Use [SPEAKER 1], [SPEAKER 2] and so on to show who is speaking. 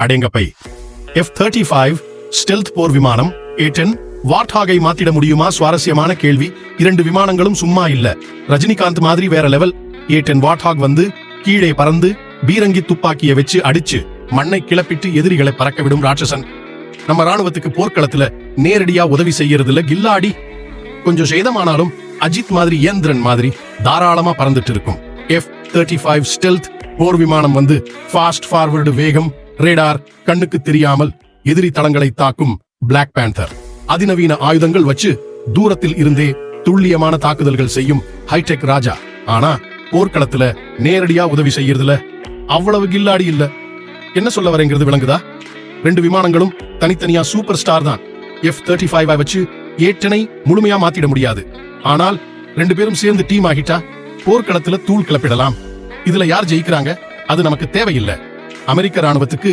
[SPEAKER 1] அடேங்கப்பை. F-35 stealth போர் விமானம் A-10 வார்த்ஹாகை மாத்திட முடியுமா? சுவாரஸ்யமான கேள்வி. 2 விமானங்களும் சும்மா இல்ல. ரஜினிகாந்த் மாதிரி வேற லெவல். A-10 வார்த்ஹாக் வந்து கீழே பறந்து பீரங்கி துப்பாக்கியை வச்சு அடிச்சு மண்ணை கிளப்பிட்டு எதிரிகளை பறக்க விடும் ராட்சசன். நம்ம ராணுவத்துக்கு போர்க்களத்துல நேரடியா உதவி செய்யறதுல கில்லாடி. கொஞ்சம் சேதமானாலும் அஜித் மாதிரி இயந்திரன் மாதிரி தாராளமா பறந்துட்டு இருக்கும். F-35 ஸ்டெல்த் போர் விமானம் வந்து ஃபாஸ்ட் ஃபார்வர்டு வேகம், ரேடார், கண்ணுக்கு தெரியாமல் எதிரி தளங்களை தாக்கும் பிளாக் பேந்தர். அதிநவீன ஆயுதங்கள் வச்சு தூரத்தில் இருந்தே துல்லியமான தாக்குதல்கள் செய்யும் ஹைடெக் ராஜா. ஆனா போர்க்களத்துல நேரடியா உதவி செய்யறதுல அவ்வளவு கில்லாடி இல்ல. என்ன சொல்ல வரேங்கிறது விளங்குதா? 2 விமானங்களும் தனித்தனியா சூப்பர் ஸ்டார் தான். F-35 வச்சு A-10 முழுமையா மாத்திட முடியாது. ஆனால் 2 பேரும் சேர்ந்து டீம் ஆகிட்டா போர்க்களத்துல தூள் கிளப்பிடலாம். இதுல யார் ஜெயிக்கிறாங்க அது நமக்கு தேவையில்லை. அமெரிக்க ராணுவத்துக்கு